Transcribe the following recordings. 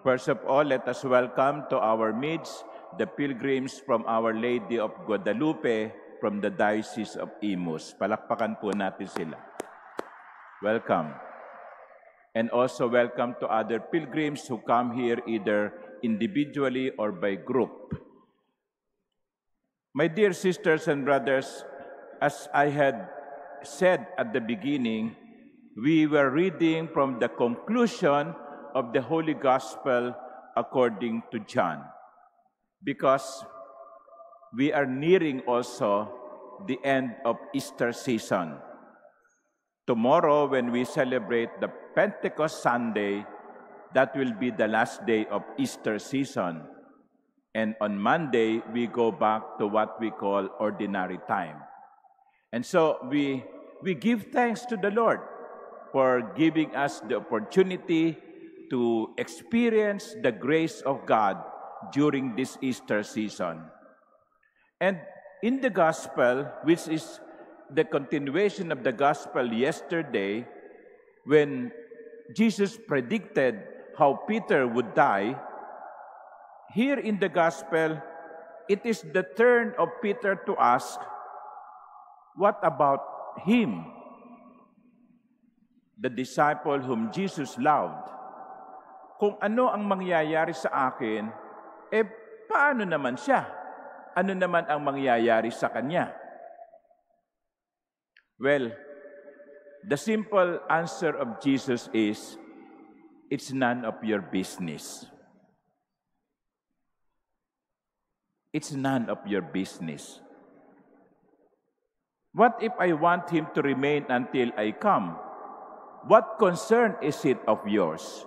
First of all, let us welcome to our midst the pilgrims from Our Lady of Guadalupe from the Diocese of Imus. Palakpakan po natin sila. Welcome. And also welcome to other pilgrims who come here either individually or by group. My dear sisters and brothers, as I had said at the beginning, we were reading from the conclusion of the Holy Gospel according to John, because we are nearing also the end of Easter season. Tomorrow, when we celebrate the Pentecost Sunday, that will be the last day of Easter season. And on Monday, we go back to what we call ordinary time. And so we give thanks to the Lord for giving us the opportunity to experience the grace of God during this Easter season. And in the Gospel, which is the continuation of the Gospel yesterday, when Jesus predicted how Peter would die, here in the Gospel, it is the turn of Peter to ask, what about him, the disciple whom Jesus loved? Kung ano ang mangyayari sa akin, paano naman siya? Ano naman ang mangyayari sa kanya? Well, the simple answer of Jesus is, it's none of your business. It's none of your business. What if I want him to remain until I come? What concern is it of yours?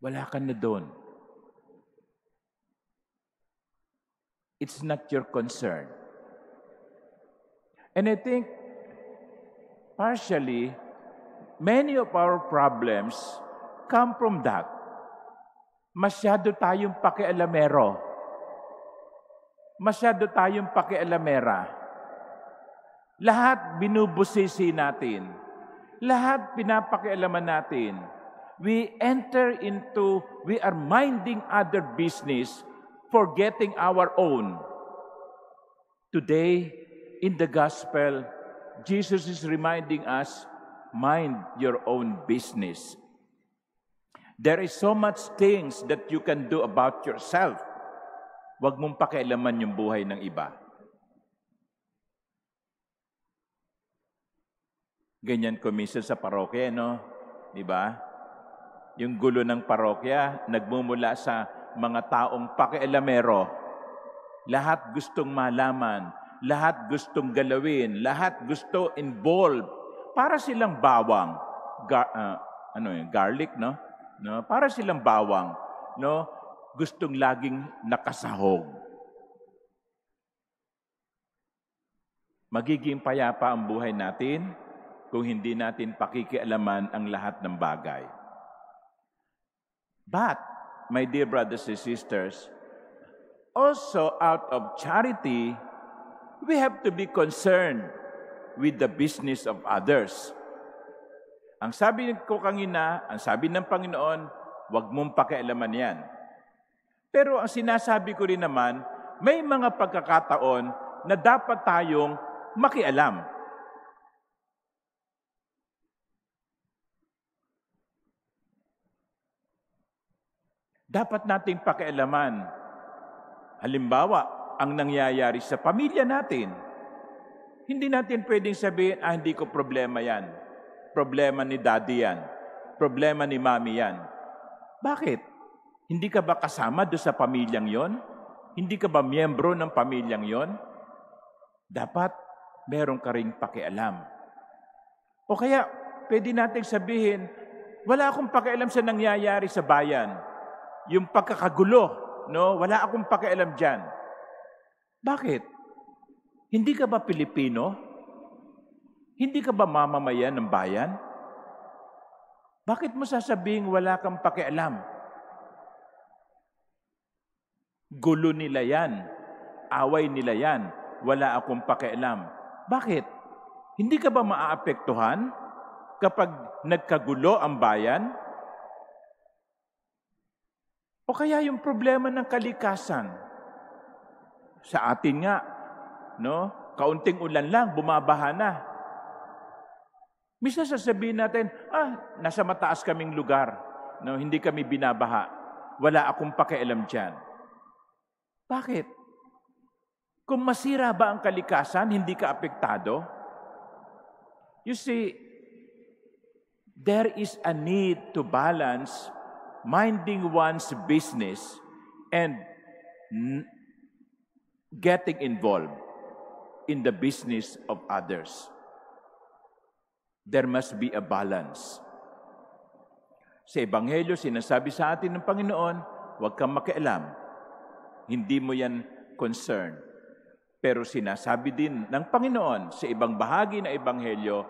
Wala ka na doon. It's not your concern. And I think, partially, many of our problems come from that. Masyado tayong pakialamero. Masyado tayong pakialamera. Lahat binubusisi natin. Lahat pinapakialaman natin. We are minding other business, forgetting our own. Today, in the Gospel, Jesus is reminding us, mind your own business. There is so much things that you can do about yourself. Huwag mong pakialaman yung buhay ng iba. Ganyan ko minsan sa parokya, no? Di ba? Yung gulo ng parokya, nagmumula sa mga taong pakialamero. Lahat gustong malaman, lahat gustong galawin, lahat gusto involved. Para silang bawang. Garlic, no? Para silang bawang, no? Gustong laging nakasahog. Magiging payapa ang buhay natin kung hindi natin pakikialaman ang lahat ng bagay. But, my dear brothers and sisters, also out of charity, we have to be concerned with the business of others. Ang sabi ko kanina, ang sabi ng Panginoon, huwag mong pakialaman yan. Pero ang sinasabi ko rin naman, may mga pagkakataon na dapat tayong makialam. Dapat nating pakialaman. Halimbawa, ang nangyayari sa pamilya natin. Hindi natin pwedeng sabihin, hindi ko problema yan. Problema ni daddy yan. Problema ni mami yan. Bakit? Hindi ka ba kasama doon sa pamilyang yon? Hindi ka ba miyembro ng pamilyang yon? Dapat meron ka ring pakialam. O kaya, pwede nating sabihin, wala akong pakialam sa nangyayari sa bayan. Yung pagkakagulo, no? Wala akong pakialam dyan. Bakit? Hindi ka ba Pilipino? Hindi ka ba mamamayan ng bayan? Bakit mo sasabing wala kang pakialam? Gulo nila yan. Away nila yan. Wala akong pakialam. Bakit? Hindi ka ba maaapektuhan kapag nagkagulo ang bayan? O kaya yung problema ng kalikasan. Sa atin nga, no? Kaunting ulan lang, bumabaha na. Minsan sasabihin natin, nasa mataas kaming lugar, no? Hindi kami binabaha. Wala akong pakialam dyan. Bakit? Kung masira ba ang kalikasan, hindi ka apektado? You see, there is a need to balance minding one's business and getting involved in the business of others. There must be a balance. Sa Ebanghelyo, sinasabi sa atin ng Panginoon, huwag kang makialam. Hindi mo yan concern. Pero sinasabi din ng Panginoon sa ibang bahagi ng Ebanghelyo,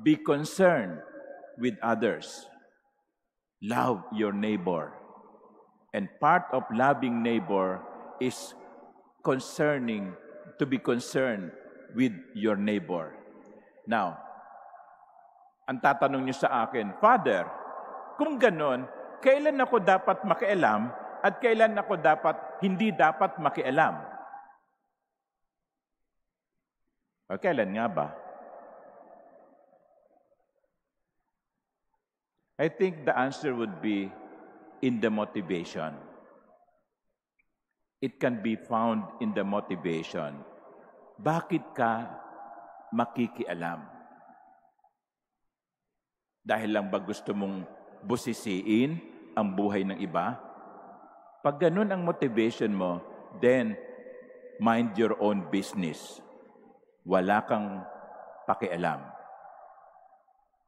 be concerned with others. Love your neighbor. And part of loving neighbor is to be concerned with your neighbor. Now, ang tatanong niyo sa akin, Father, kung ganon, kailan ako dapat makialam at kailan ako hindi dapat makialam? O kailan nga ba? I think the answer would be in the motivation. It can be found in the motivation. Bakit ka makikialam? Dahil lang ba gusto mong busisiin ang buhay ng iba? Pag ganun ang motivation mo, then mind your own business. Wala kang pakialam.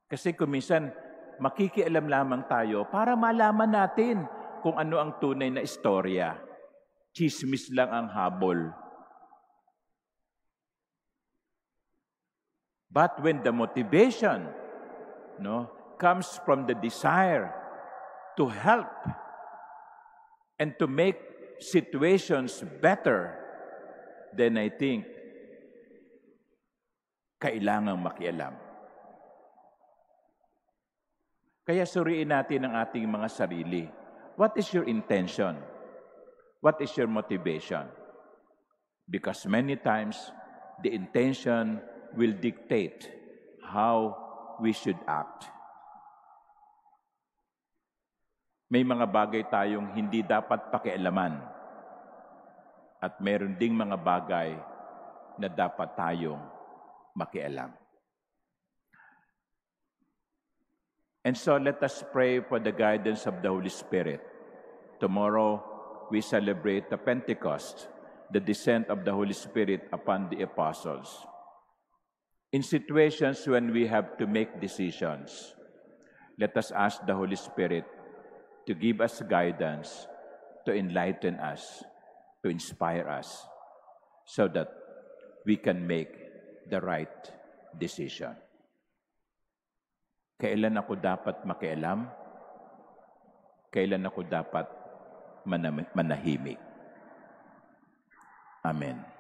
Kasi kung minsan, makikialam lamang tayo para malaman natin kung ano ang tunay na istorya. Chismis lang ang habol. But when the motivation comes from the desire to help and to make situations better, then I think kailangang makialam. Kaya suriin natin ang ating mga sarili. What is your intention? What is your motivation? Because many times, the intention will dictate how we should act. May mga bagay tayong hindi dapat pakialaman. At meron ding mga bagay na dapat tayong makialam. And so let us pray for the guidance of the Holy Spirit. Tomorrow, we celebrate the Pentecost, the descent of the Holy Spirit upon the apostles. In situations when we have to make decisions, let us ask the Holy Spirit to give us guidance, to enlighten us, to inspire us, so that we can make the right decision. Kailan ako dapat makialam? Kailan ako dapat manahimik? Amen.